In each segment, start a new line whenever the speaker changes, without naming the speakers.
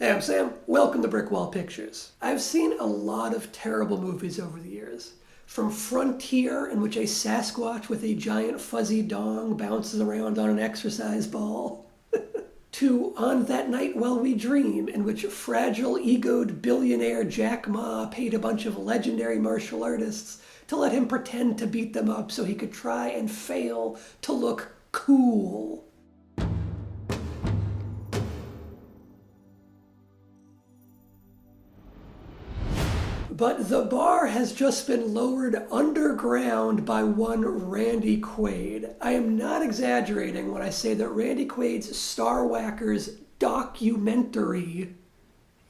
Hey, I'm Sam. Welcome to Brickwall Pictures. I've seen a lot of terrible movies over the years. From Frontier, in which a Sasquatch with a giant fuzzy dong bounces around on an exercise ball, to On That Night While We Dream, in which fragile-egoed billionaire Jack Ma paid a bunch of legendary martial artists to let him pretend to beat them up so he could try and fail to look cool. But the bar has just been lowered underground by one Randy Quaid. I am not exaggerating when I say that Randy Quaid's Star Whackers documentary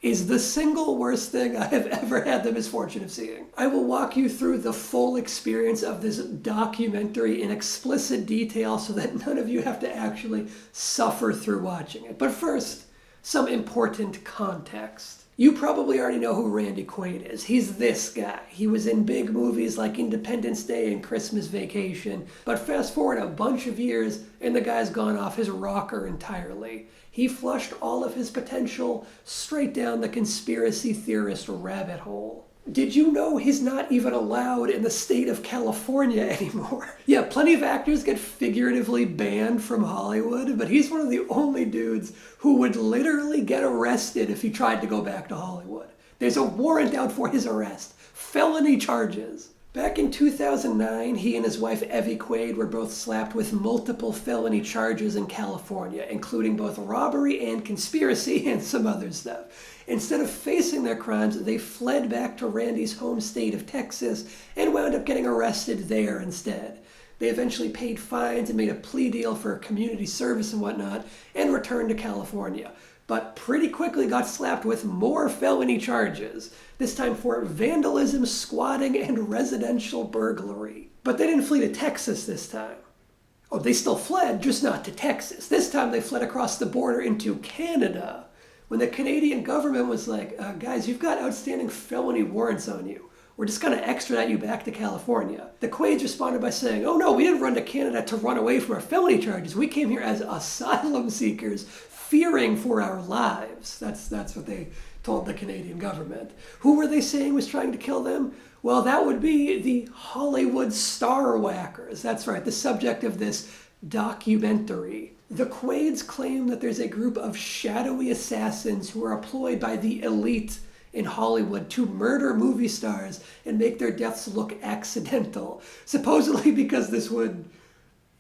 is the single worst thing I have ever had the misfortune of seeing. I will walk you through the full experience of this documentary in explicit detail so that none of you have to actually suffer through watching it. But first, some important context. You probably already know who Randy Quaid is. He's this guy. He was in big movies like Independence Day and Christmas Vacation, but fast forward a bunch of years and the guy's gone off his rocker entirely. He flushed all of his potential straight down the conspiracy theorist rabbit hole. Did you know he's not even allowed in the state of California anymore? Yeah, plenty of actors get figuratively banned from Hollywood, but he's one of the only dudes who would literally get arrested if he tried to go back to Hollywood. There's a warrant out for his arrest. Felony charges. Back in 2009, he and his wife Evi Quaid were both slapped with multiple felony charges in California, including both robbery and conspiracy and some other stuff. Instead of facing their crimes, they fled back to Randy's home state of Texas and wound up getting arrested there instead. They eventually paid fines and made a plea deal for community service and whatnot and returned to California, but pretty quickly got slapped with more felony charges, this time for vandalism, squatting, and residential burglary. But they didn't flee to Texas this time. Oh, they still fled, just not to Texas. This time they fled across the border into Canada, when the Canadian government was like, guys, you've got outstanding felony warrants on you. We're just going to extradite you back to California. The Quaids responded by saying, oh no, we didn't run to Canada to run away from our felony charges. We came here as asylum seekers, fearing for our lives. That's what they told the Canadian government. Who were they saying was trying to kill them? Well, that would be the Hollywood Star Whackers. That's right, the subject of this documentary. The Quaids claim that there's a group of shadowy assassins who are employed by the elite in Hollywood to murder movie stars and make their deaths look accidental, supposedly because this would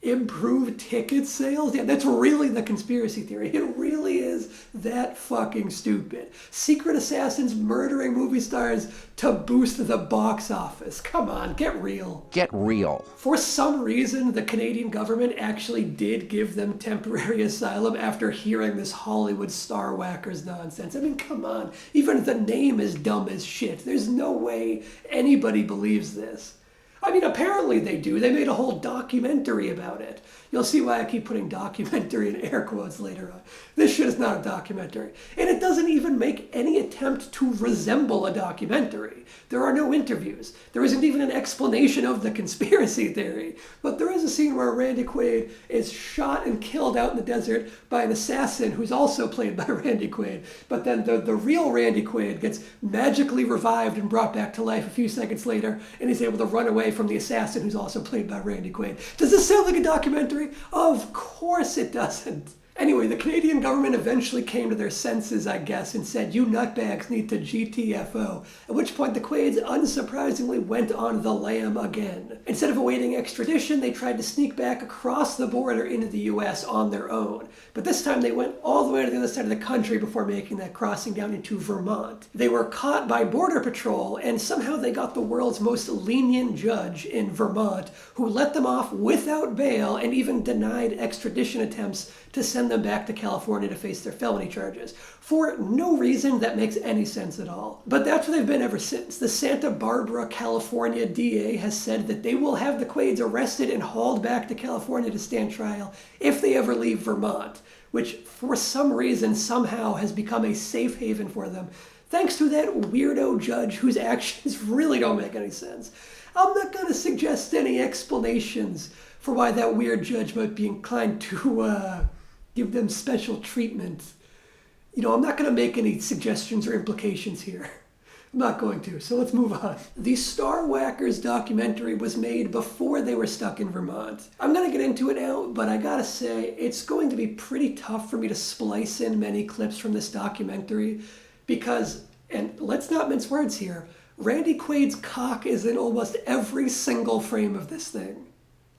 improve ticket sales. Yeah, that's really the conspiracy theory. It really is that fucking stupid. Secret assassins murdering movie stars to boost the box office. Come on, get real.
Get real.
For some reason, the Canadian government actually did give them temporary asylum after hearing this Hollywood Star Whackers nonsense. I mean, come on. Even the name is dumb as shit. There's no way anybody believes this. I mean, apparently they do. They made a whole documentary about it. You'll see why I keep putting documentary in air quotes later on. This shit is not a documentary. And it doesn't even make any attempt to resemble a documentary. There are no interviews. There isn't even an explanation of the conspiracy theory. But there is a scene where Randy Quaid is shot and killed out in the desert by an assassin who's also played by Randy Quaid. But then the real Randy Quaid gets magically revived and brought back to life a few seconds later, and he's able to run away from the assassin who's also played by Randy Quaid. Does this sound like a documentary? Of course it doesn't. Anyway, the Canadian government eventually came to their senses, I guess, and said, you nutbags need to GTFO, at which point the Quaids unsurprisingly went on the lam again. Instead of awaiting extradition, they tried to sneak back across the border into the US on their own. But this time they went all the way to the other side of the country before making that crossing down into Vermont. They were caught by Border Patrol, and somehow they got the world's most lenient judge in Vermont, who let them off without bail and even denied extradition attempts to send them back to California to face their felony charges, for no reason that makes any sense at all. But that's where they've been ever since. The Santa Barbara, California DA has said that they will have the Quaids arrested and hauled back to California to stand trial if they ever leave Vermont, which for some reason somehow has become a safe haven for them, thanks to that weirdo judge whose actions really don't make any sense. I'm not going to suggest any explanations for why that weird judge might be inclined to give them special treatment. I'm not going to make any suggestions or implications here. I'm not going to, so let's move on. The Star Whackers documentary was made before they were stuck in Vermont. I'm going to get into it now, but I gotta say, it's going to be pretty tough for me to splice in many clips from this documentary because, and let's not mince words here, Randy Quaid's cock is in almost every single frame of this thing.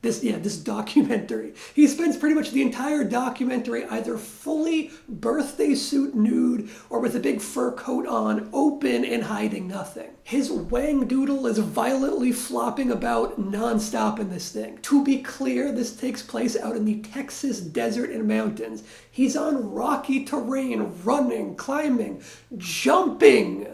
This documentary. He spends pretty much the entire documentary either fully birthday suit nude or with a big fur coat on, open and hiding nothing. His wang doodle is violently flopping about nonstop in this thing. To be clear, this takes place out in the Texas desert and mountains. He's on rocky terrain, running, climbing, jumping.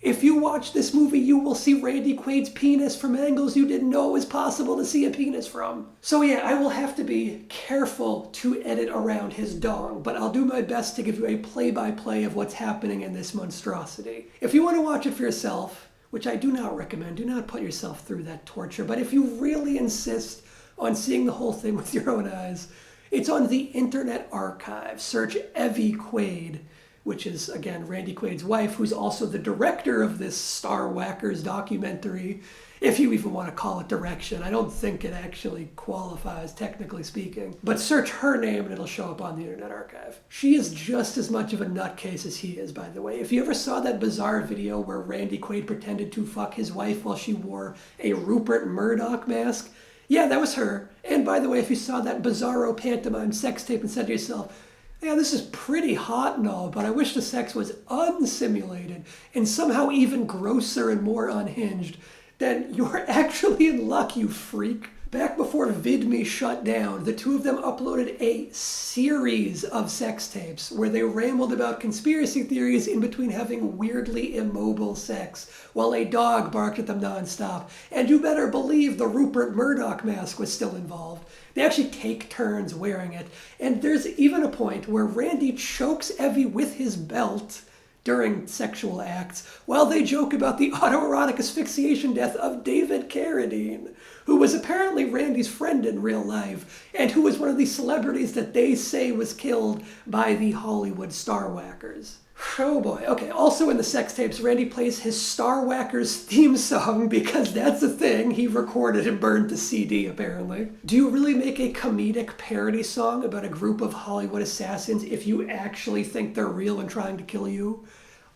If you watch this movie, you will see Randy Quaid's penis from angles you didn't know it was possible to see a penis from. So yeah, I will have to be careful to edit around his dong, but I'll do my best to give you a play-by-play of what's happening in this monstrosity. If you want to watch it for yourself, which I do not recommend, do not put yourself through that torture, but if you really insist on seeing the whole thing with your own eyes, it's on the Internet Archive. Search Evi Quaid, which is, again, Randy Quaid's wife, who's also the director of this Star Whackers documentary, if you even want to call it direction. I don't think it actually qualifies, technically speaking. But search her name and it'll show up on the Internet Archive. She is just as much of a nutcase as he is, by the way. If you ever saw that bizarre video where Randy Quaid pretended to fuck his wife while she wore a Rupert Murdoch mask, yeah, that was her. And by the way, if you saw that bizarro pantomime sex tape and said to yourself, yeah, this is pretty hot and all, but I wish the sex was unsimulated and somehow even grosser and more unhinged, then you're actually in luck, you freak. Back before VidMe shut down, the two of them uploaded a series of sex tapes where they rambled about conspiracy theories in between having weirdly immobile sex while a dog barked at them nonstop. And you better believe the Rupert Murdoch mask was still involved. They actually take turns wearing it. And there's even a point where Randy chokes Evi with his belt during sexual acts while they joke about the autoerotic asphyxiation death of David Carradine, who was apparently Randy's friend in real life and who was one of the celebrities that they say was killed by the Hollywood Star Whackers. Oh boy. Okay, also in the sex tapes, Randy plays his Star Whackers theme song because that's a thing he recorded and burned to CD, apparently. Do you really make a comedic parody song about a group of Hollywood assassins if you actually think they're real and trying to kill you?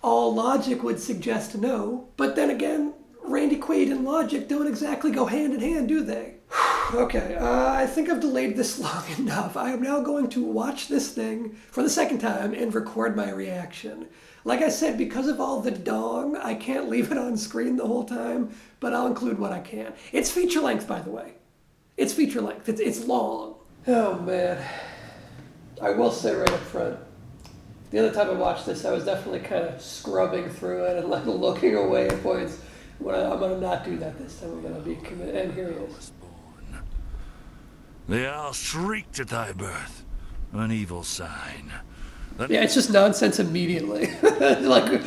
All logic would suggest no. But then again, Randy Quaid and logic don't exactly go hand in hand, do they? Okay, I think I've delayed this long enough. I am now going to watch this thing for the second time and record my reaction. Like I said, because of all the dong, I can't leave it on screen the whole time, but I'll include what I can. It's feature length, by the way. It's feature length. It's long. Oh, man. I will say right up front, the other time I watched this, I was definitely kind of scrubbing through it and like looking away at points. I'm going to not do that this time. I'm going to be committed. And here he is.
They all shrieked at thy birth, an evil sign.
Yeah, it's just nonsense immediately. Like,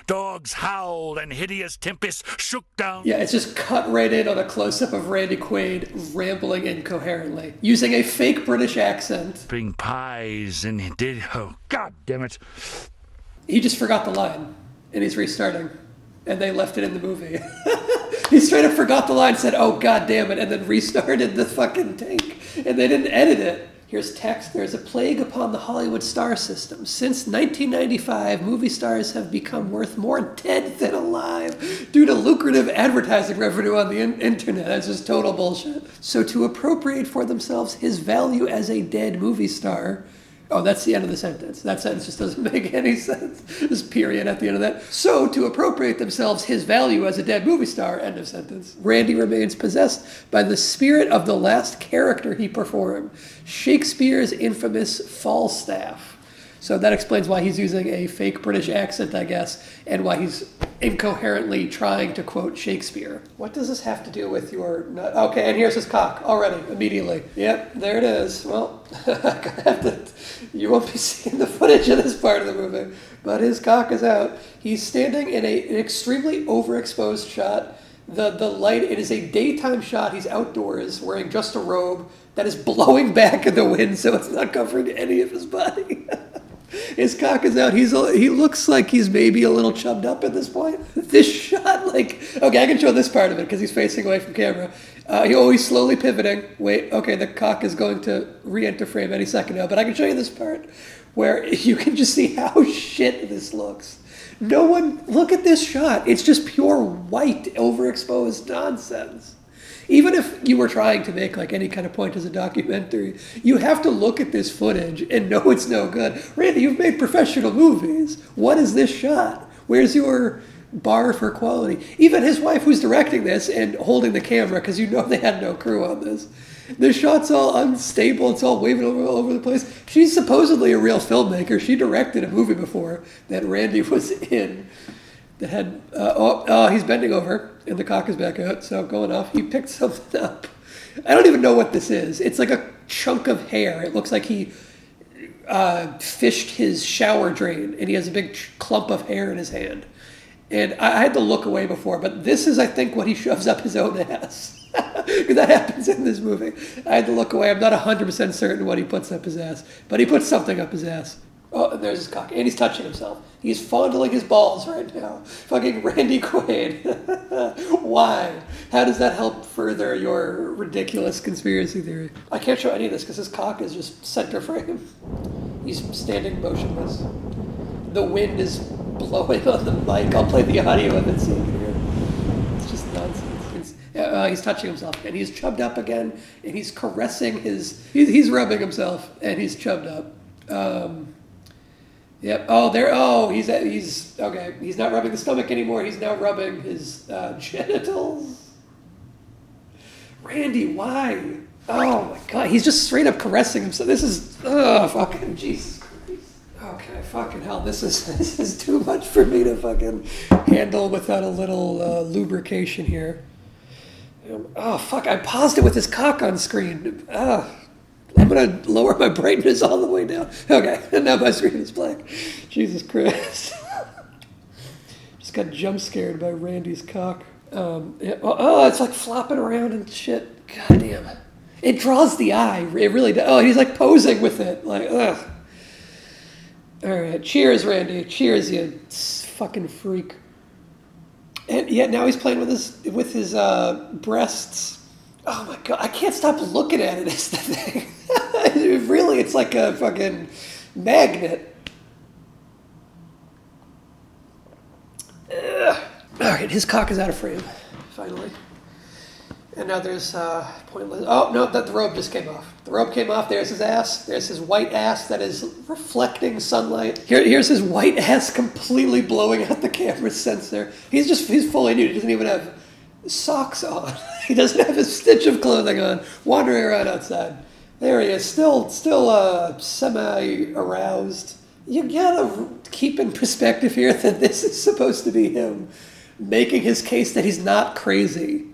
dogs howled and hideous tempest shook down.
Yeah, it's just cut right in on a close-up of Randy Quaid rambling incoherently, using a fake British accent.
Bring pies and oh, God damn it.
He just forgot the line, and he's restarting, and they left it in the movie. He straight up forgot the line, said, oh, God damn it, and then restarted the fucking take, and they didn't edit it. Here's text. There's a plague upon the Hollywood star system. Since 1995, movie stars have become worth more dead than alive due to lucrative advertising revenue on the internet. That's just total bullshit. So to appropriate for themselves his value as a dead movie star... Oh, that's the end of the sentence. That sentence just doesn't make any sense. There's a period at the end of that. So, to appropriate themselves his value as a dead movie star, end of sentence. Randy remains possessed by the spirit of the last character he performed, Shakespeare's infamous Falstaff. So that explains why he's using a fake British accent, I guess, and why he's incoherently trying to quote Shakespeare. What does this have to do with your nut? Okay, and here's his cock already, immediately. Yep, there it is. Well, you won't be seeing the footage of this part of the movie, but his cock is out. He's standing in an extremely overexposed shot. The light, it is a daytime shot. He's outdoors wearing just a robe that is blowing back in the wind, so it's not covering any of his body. His cock is out. He looks like he's maybe a little chubbed up at this point. This shot, like, okay, I can show this part of it because he's facing away from camera. He's slowly pivoting. Wait, okay, the cock is going to re-enter frame any second now, but I can show you this part where you can just see how shit this looks. No one, look at this shot. It's just pure white, overexposed nonsense. Even if you were trying to make like any kind of point as a documentary, you have to look at this footage and know it's no good. Randy, you've made professional movies. What is this shot? Where's your bar for quality? Even his wife, who's directing this and holding the camera, because you know they had no crew on this. The shot's all unstable. It's all waving all over the place. She's supposedly a real filmmaker. She directed a movie before that Randy was in. That had, he's bending over, and the cock is back out, so going off. He picked something up. I don't even know what this is. It's like a chunk of hair. It looks like he fished his shower drain, and he has a big clump of hair in his hand. And I had to look away before, but this is, I think, what he shoves up his own ass. Because that happens in this movie. I had to look away. I'm not 100% certain what he puts up his ass, but he puts something up his ass. Oh, and there's his cock. And he's touching himself. He's fondling his balls right now. Fucking Randy Quaid. Why? How does that help further your ridiculous conspiracy theory? I can't show any of this because his cock is just center frame. He's standing motionless. The wind is blowing on the mic. I'll play the audio of it so you can hear it. It's just nonsense. He's touching himself. And he's chubbed up again. And he's caressing his... He's rubbing himself. And he's chubbed up. Yep. He's okay. He's not rubbing the stomach anymore. He's now rubbing his genitals. Randy, why? Oh my God. He's just straight up caressing himself. This is fucking Jesus Christ. Okay, fucking hell. This is too much for me to fucking handle without a little lubrication here. Oh fuck! I paused it with his cock on screen. I'm going to lower my brightness all the way down. Okay, and now my screen is black. Jesus Christ. Just got jump scared by Randy's cock. It's like flopping around and shit. God damn it. It draws the eye. It really does. Oh, he's like posing with it. Like, ugh. All right, cheers, Randy. Cheers, you fucking freak. And yet now he's playing with his breasts. Oh my God, I can't stop looking at it. It's the thing. Really, it's like a fucking magnet. Ugh. All right, his cock is out of frame, finally. And now there's pointless. Oh, no, the robe just came off. The robe came off. There's his ass. There's his white ass that is reflecting sunlight. Here's his white ass completely blowing out the camera sensor. He's fully nude. He doesn't even have socks on. He doesn't have a stitch of clothing on, wandering around outside. There he is, still semi-aroused. You gotta keep in perspective here that this is supposed to be him making his case that he's not crazy.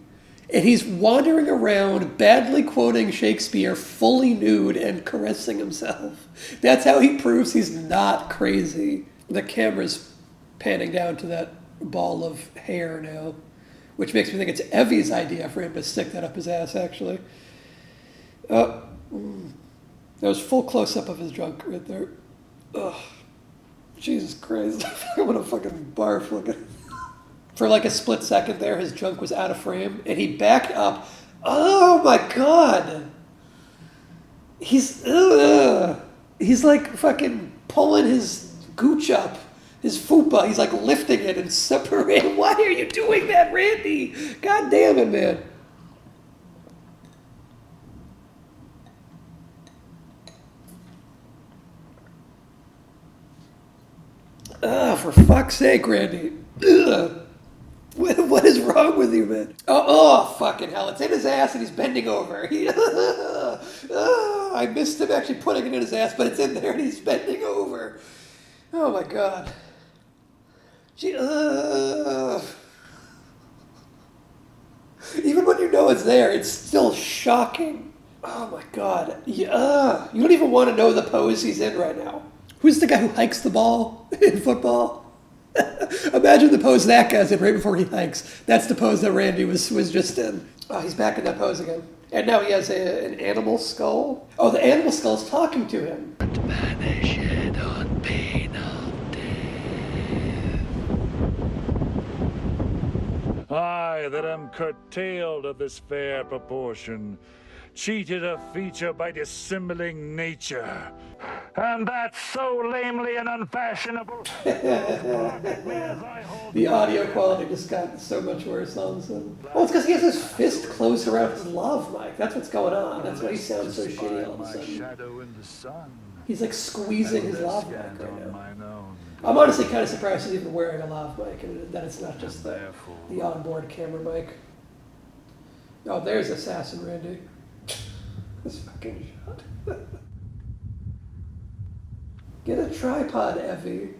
And he's wandering around, badly quoting Shakespeare, fully nude and caressing himself. That's how he proves he's not crazy. The camera's panning down to that ball of hair now, which makes me think it's Evi's idea for him to stick that up his ass, actually. That was full close-up of his junk right there. Ugh. Jesus Christ. I'm gonna fucking barf looking. For like a split second there, his junk was out of frame, and he backed up. Oh my God! He's like fucking pulling his gooch up, his fupa. He's like lifting it and separating. Why are you doing that, Randy? God damn it, man. For fuck's sake, Randy. Ugh. What is wrong with you, man? Oh, fucking hell. It's in his ass and he's bending over. I missed him actually putting it in his ass, but it's in there and he's bending over. Oh, my God. Even when you know it's there, it's still shocking. Oh, my God. You don't even want to know the pose he's in right now. Who's the guy who hikes the ball in football? Imagine the pose that guy's in right before he hikes. That's the pose that Randy was just in. Oh, he's back in that pose again. And now he has an animal skull. Oh, the animal skull's talking to him.
Vanish on I that am curtailed of this fair proportion, cheated of feature by dissembling nature, and that so lamely and unfashionable.
The audio quality just got so much worse all of a sudden. Well, it's because he has his fist closed around his lav mic. That's what's going on. That's why he sounds so shitty all of a sudden. He's like squeezing his lav mic right now. I'm honestly kind of surprised he's even wearing a lav mic and that it's not just the onboard camera mic. Oh, there's Assassin Randy. This fucking shot. Get a tripod, Evi.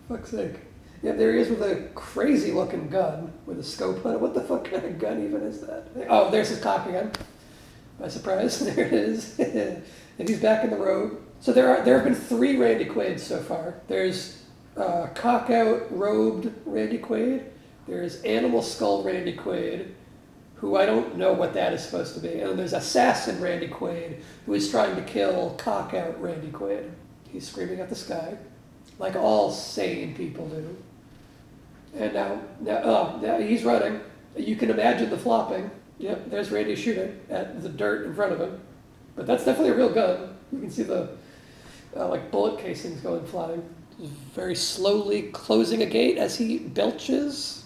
Fuck's sake. Yeah, there he is with a crazy looking gun with a scope on it. What the fuck kind of gun even is that? Oh, there's his cock again. By surprise, there it is. And he's back in the robe. So there have been 3 Randy Quaids so far. There's cock out robed Randy Quaid. There's animal skull Randy Quaid, who I don't know what that is supposed to be. And then there's Assassin Randy Quaid, who is trying to kill cock out Randy Quaid. He's screaming at the sky, like all sane people do. And now he's running. You can imagine the flopping. Yep, there's Randy shooting at the dirt in front of him. But that's definitely a real gun. You can see the like bullet casings going flying. He's very slowly closing a gate as he belches.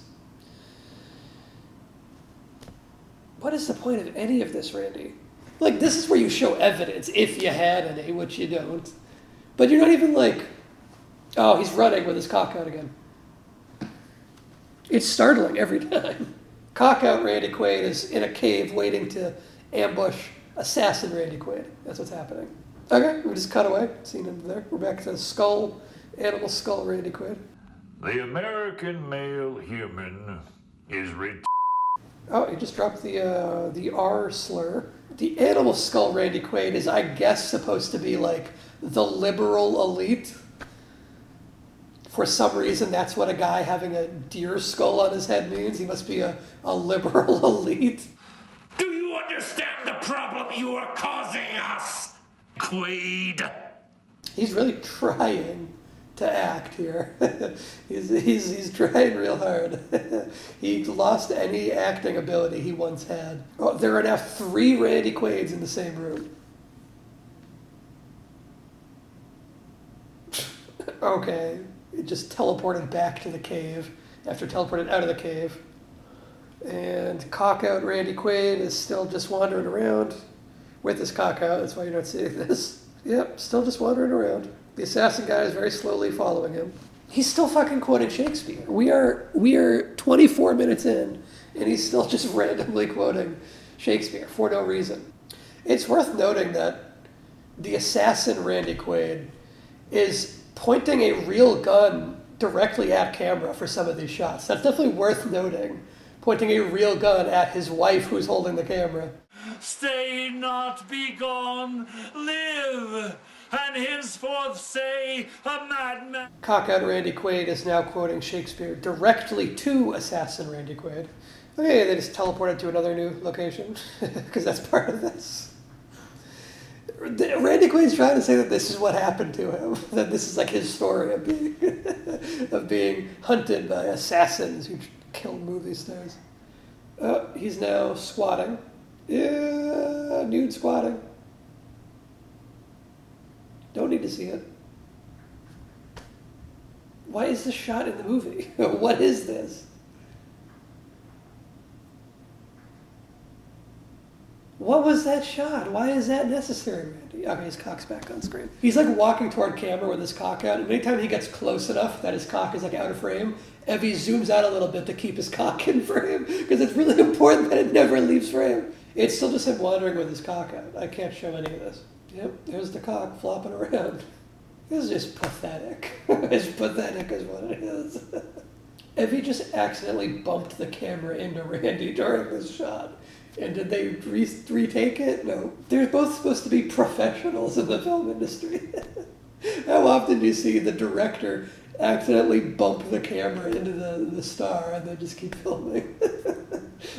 What is the point of any of this, Randy? Like, this is where you show evidence, if you had any, which you don't. But you're not even like, oh, he's running with his cock out again. It's startling every time. Cock out Randy Quaid is in a cave waiting to ambush Assassin Randy Quaid. That's what's happening. Okay, we just cut away. Seen him there. We're back to the skull, animal skull Randy Quaid.
The American male human is
Oh, he just dropped the R slur. The animal skull Randy Quaid is, I guess, supposed to be like the liberal elite. For some reason, that's what a guy having a deer skull on his head means. He must be a liberal elite.
Do you understand the problem you are causing us, Quaid?
He's really trying to act here. he's trying real hard. He lost any acting ability he once had. Oh, there are now 3 Randy Quaids in the same room. Okay, it just teleported back to the cave after teleporting out of the cave. And cock out Randy Quaid is still just wandering around with his cock out. That's why you're not seeing this. Yep, still just wandering around. The assassin guy is very slowly following him. He's still fucking quoting Shakespeare. We are 24 minutes in, and he's still just randomly quoting Shakespeare for no reason. It's worth noting that the assassin Randy Quaid is pointing a real gun directly at camera for some of these shots. That's definitely worth noting. Pointing a real gun at his wife who's holding the camera.
Stay not, be gone, live, and henceforth say a madman.
Cock out Randy Quaid is now quoting Shakespeare directly to Assassin Randy Quaid. Okay, they just teleported to another new location, because that's part of this. Randy Quaid's trying to say that this is what happened to him, that this is like his story of being, of being hunted by assassins who killed movie stars. He's now squatting. Yeah, nude squatting. Don't need to see it. Why is this shot in the movie? What is this? What was that shot? Why is that necessary, Randy? Okay, his cock's back on screen. He's like walking toward camera with his cock out, and anytime he gets close enough that his cock is like out of frame, Evi zooms out a little bit to keep his cock in frame, because it's really important that it never leaves frame. It's still just him wandering with his cock out. I can't show any of this. Yep, there's the cock flopping around. This is just pathetic. As pathetic as what it is. Evi just accidentally bumped the camera into Randy during this shot. And did they retake it? No. They're both supposed to be professionals in the film industry. How often do you see the director accidentally bump the camera into the star and then just keep filming?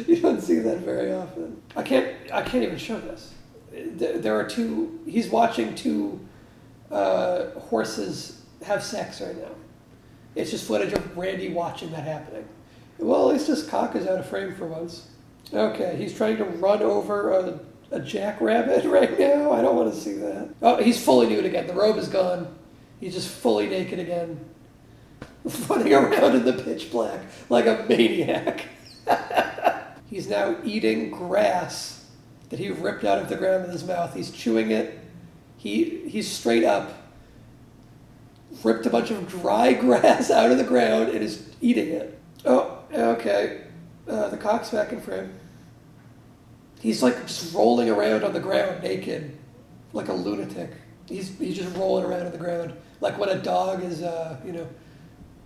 You don't see that very often. I can't even show this. There are he's watching 2 horses have sex right now. It's just footage of Randy watching that happening. Well, at least his cock is out of frame for once. Okay, he's trying to run over a jackrabbit right now. I don't want to see that. Oh, he's fully nude again. The robe is gone. He's just fully naked again. Running around in the pitch black like a maniac. He's now eating grass that he ripped out of the ground with his mouth. He's chewing it. He's straight up ripped a bunch of dry grass out of the ground and is eating it. Oh, okay. The cock's back in frame. He's like just rolling around on the ground naked, like a lunatic. He's just rolling around on the ground, like when a dog is,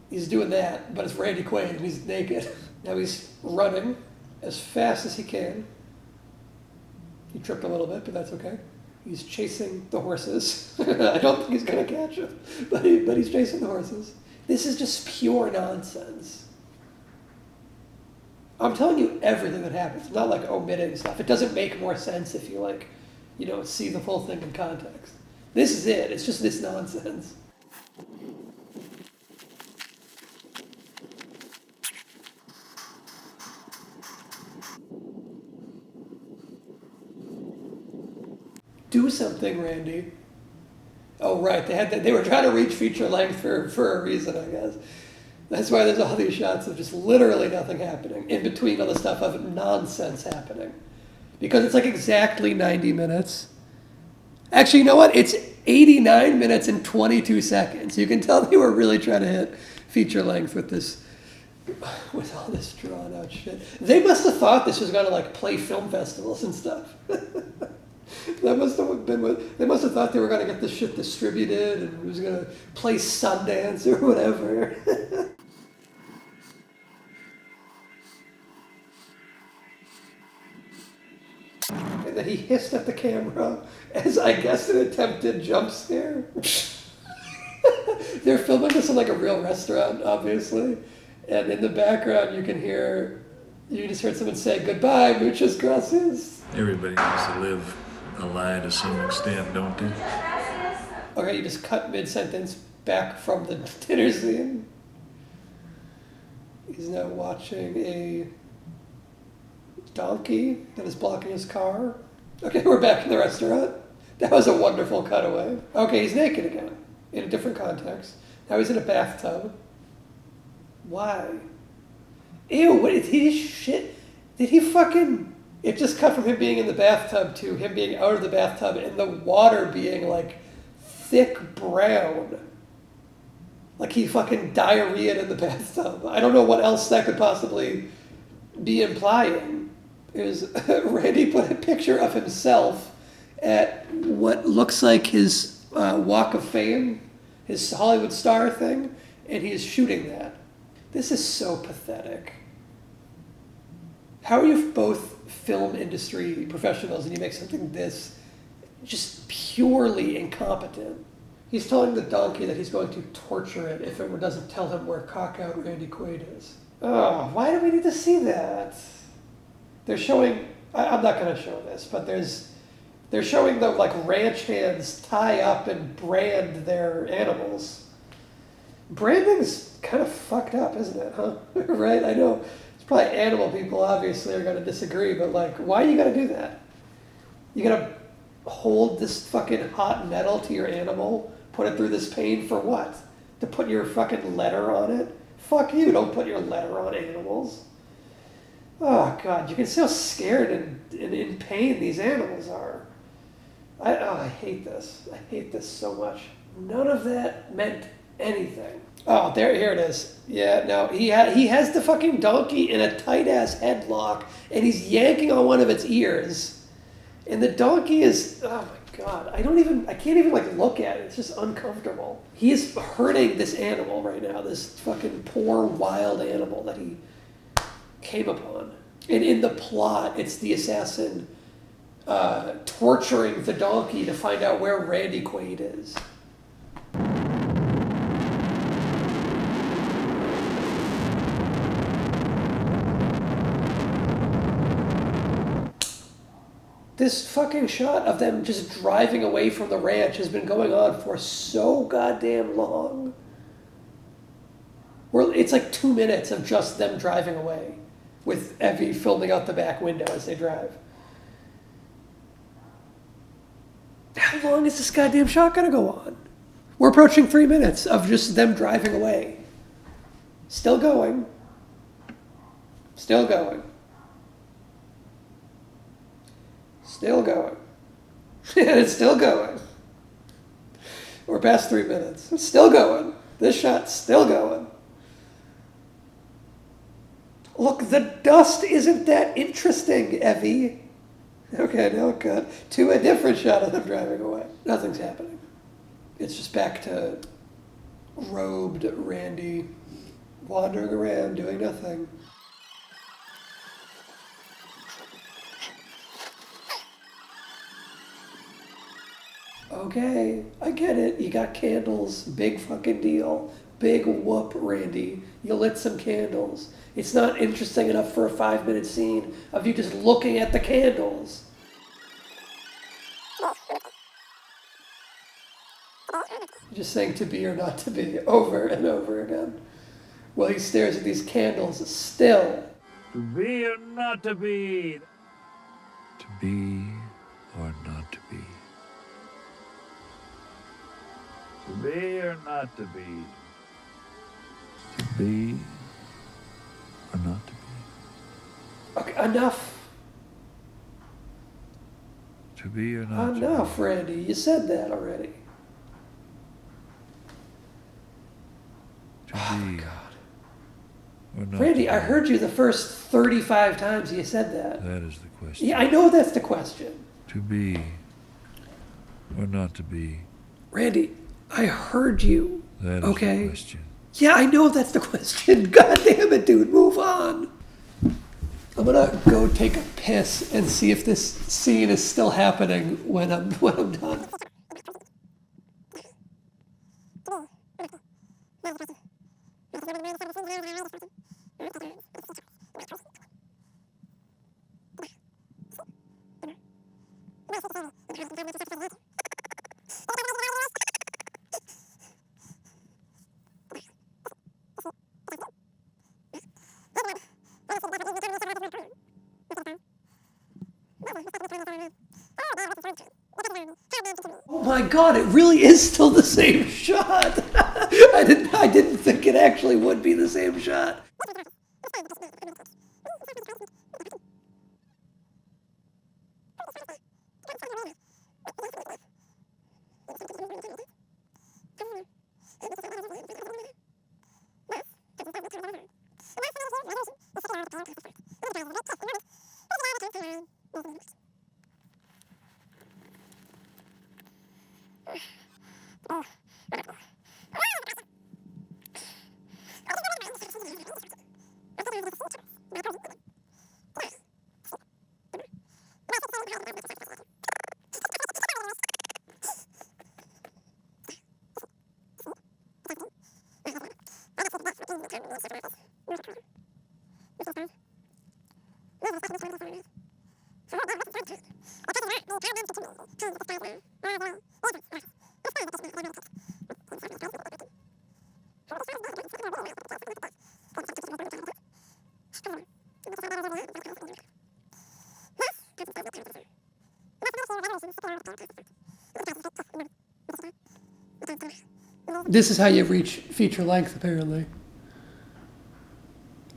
he's doing that, but it's Randy Quaid and he's naked. Now he's running as fast as he can. He tripped a little bit, but that's okay. He's chasing the horses. I don't think he's going to catch him, but he's chasing the horses. This is just pure nonsense. I'm telling you everything that happens. I'm not like omitting stuff. It doesn't make more sense if you see the full thing in context. This is it. It's just this nonsense. Do something, Randy. Oh, right. They were trying to reach feature length for a reason, I guess. That's why there's all these shots of just literally nothing happening in between all the stuff of nonsense happening. Because it's like exactly 90 minutes. Actually, you know what? It's 89 minutes and 22 seconds. You can tell they were really trying to hit feature length with all this drawn out shit. They must have thought this was going to play film festivals and stuff. They must have thought they were going to get this shit distributed and it was going to play Sundance or whatever. And then he hissed at the camera as, I guess, an attempted jump scare. They're filming this in a real restaurant, obviously. And in the background you just heard someone say, "Goodbye, muchas gracias."
Everybody needs to live a lie to some extent, don't they?
Okay, you just cut mid-sentence back from the dinner scene. He's now watching a donkey that is blocking his car. Okay, we're back in the restaurant. That was a wonderful cutaway. Okay, he's naked again, in a different context. Now he's in a bathtub. Why? Ew, what did he shit? Did he fucking... It just cut from him being in the bathtub to him being out of the bathtub and the water being thick brown. Like he fucking diarrheaed in the bathtub. I don't know what else that could possibly be implying. Randy put a picture of himself at what looks like his Walk of Fame, his Hollywood star thing, and he is shooting that. This is so pathetic. How are you both film industry professionals and you make something this just purely incompetent? He's telling the donkey that he's going to torture it if it doesn't tell him where cock-out Randy Quaid is. Oh, why do we need to see that? They're showing... I'm not going to show this, but they're showing the ranch hands tie up and brand their animals. Branding's kind of fucked up, isn't it, huh? Right? I know it's probably animal people obviously are going to disagree, but why you got to do that? You got to hold this fucking hot metal to your animal, put it through this pain for what? To put your fucking letter on it? Fuck you, don't put your letter on animals. Oh God, you can see how scared and in pain these animals are. I hate this. I hate this so much. None of that meant anything. Oh, here it is. Yeah, no, he has the fucking donkey in a tight-ass headlock, and he's yanking on one of its ears. And the donkey is, oh my God, I can't even look at it. It's just uncomfortable. He is hurting this animal right now, this fucking poor wild animal that he came upon. And in the plot, it's the assassin torturing the donkey to find out where Randy Quaid is. This fucking shot of them just driving away from the ranch has been going on for so goddamn long. Where it's like 2 minutes of just them driving away, with Evi filming out the back window as they drive. How long is this goddamn shot gonna go on? We're approaching 3 minutes of just them driving away. Still going. Still going. Still going. It's still going. We're past 3 minutes. It's still going. This shot's still going. Look, the dust isn't that interesting, Evi. Okay, now cut to a different shot of them driving away. Nothing's happening. It's just back to robed Randy wandering around doing nothing. Okay, I get it. You got candles. Big fucking deal. Big whoop, Randy. You lit some candles. It's not interesting enough for a 5-minute scene of you just looking at the candles. Just saying to be or not to be over and over again. While he stares at these candles still.
To be or not to be.
To be or not to be.
To be or not to be.
To be or not to be.
Okay, enough.
To be or not to be.
Enough, Randy. You said that already.
To be or not
Randy,
to
I
be.
heard you the first 35 times you said that.
That is the question.
Yeah, I know that's the question.
To be or not to be.
Randy, I heard you.
That is
Okay.
the question.
Yeah, I know that's the question. God damn it, dude. Move on. I'm gonna go take a piss and see if this scene is still happening when I'm done. Oh my god, it really is still the same shot. I didn't think it actually would be the same shot. This is how you reach feature length, apparently.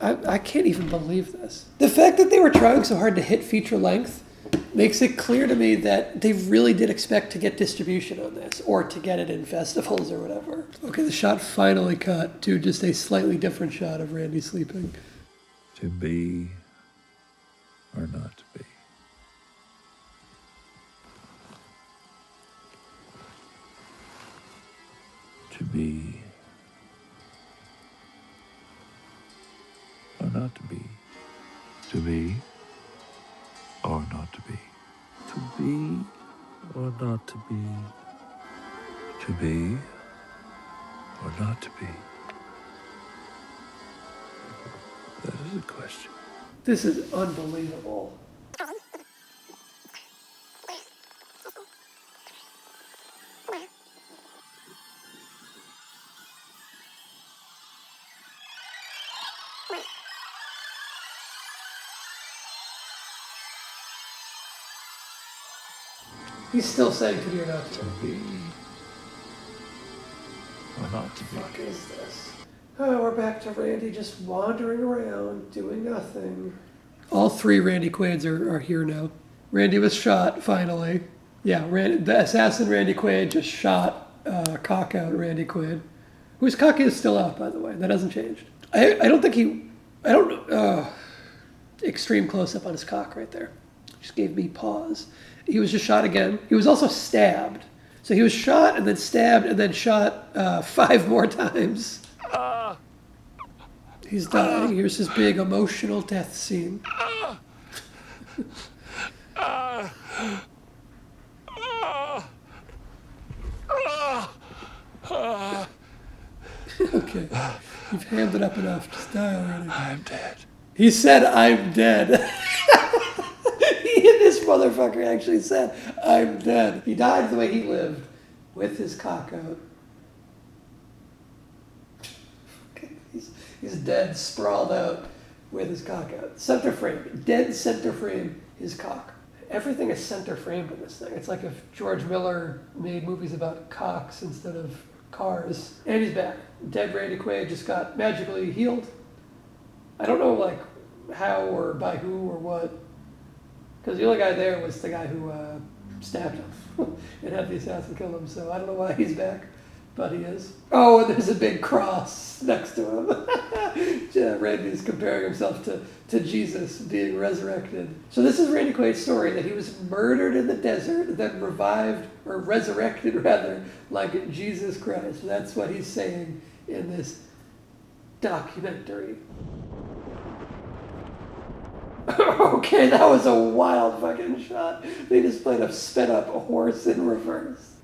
I can't even believe this. The fact that they were trying so hard to hit feature length makes it clear to me that they really did expect to get distribution on this, or to get it in festivals or whatever. Okay, the shot finally cut to just a slightly different shot of Randy sleeping.
To be or not to be. To be or not to be. To be or not to be. To be or not to be. To be or not to be. That is the question.
This is unbelievable. He's still saying to be or not to
To be or not to be.
What the fuck is this? Oh, we're back to Randy just wandering around, doing nothing. All three Randy Quaids are here now. Randy was shot, finally. Yeah, the assassin Randy Quaid just shot cock out Randy Quaid. Whose cock is still out, by the way. That hasn't changed. I don't think he... I don't know. Extreme close-up on his cock right there. Just gave me pause. He was just shot again. He was also stabbed. So he was shot and then stabbed and then shot 5 more times. He's dying. Here's his big emotional death scene. Okay. You've hammed up enough. Just die already.
I'm dead.
He said, I'm dead. This motherfucker actually said, I'm dead. He died the way he lived, with his cock out. He's dead, sprawled out, with his cock out. Center frame. Dead center frame, his cock. Everything is center framed in this thing. It's like if George Miller made movies about cocks instead of cars. And he's back. Dead Randy Quaid just got magically healed. I don't know, like, how or by who or what. Because the only guy there was the guy who stabbed him and had the assassin kill him. So I don't know why he's back, but he is. Oh, and there's a big cross next to him. Randy's comparing himself to Jesus being resurrected. So this is Randy Quaid's story, that he was murdered in the desert, then revived, or resurrected rather, like Jesus Christ. That's what he's saying in this documentary. Okay, that was a wild fucking shot. They just played a sped up horse in reverse.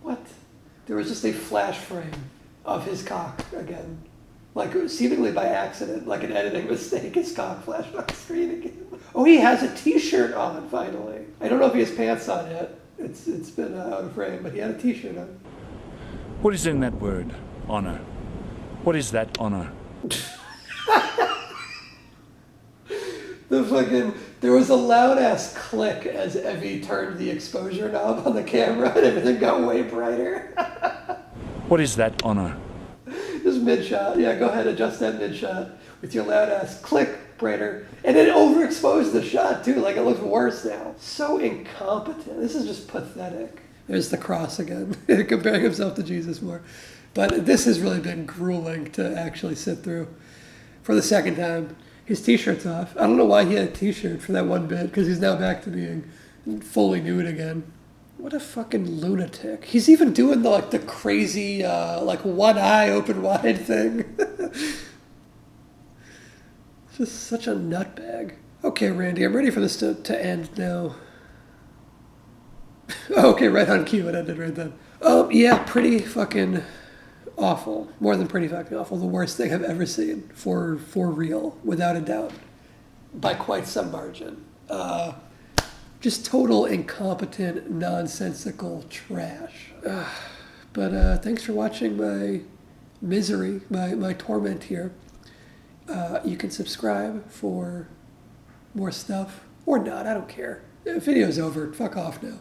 What? There was just a flash frame of his cock again. Like, seemingly by accident, like an editing mistake, his cock flashed on the screen again. Oh, he has a t-shirt on, finally. I don't know if he has pants on yet. It's been out of frame, but he had a t-shirt on.
What is in that word, honor? What is that honor?
There was a loud ass click as Evi turned the exposure knob on the camera and everything got way brighter.
What is that honor?
Just mid shot. Yeah, go ahead, adjust that mid shot with your loud ass click brighter. And it overexposed the shot too, like it looks worse now. So incompetent. This is just pathetic. There's the cross again, comparing himself to Jesus more. But this has really been grueling to actually sit through for the second time. His t-shirt's off. I don't know why he had a t-shirt for that one bit, because he's now back to being fully nude again. What a fucking lunatic. He's even doing the crazy, one eye open wide thing. Just such a nutbag. Okay, Randy, I'm ready for this to end now. Okay, right on cue, it ended right then. Yeah, pretty fucking awful. More than pretty fucking awful. The worst thing I've ever seen. For real. Without a doubt. By quite some margin. Just total incompetent, nonsensical trash. But thanks for watching my misery, my torment here. You can subscribe for more stuff. Or not, I don't care. The video's over. Fuck off now.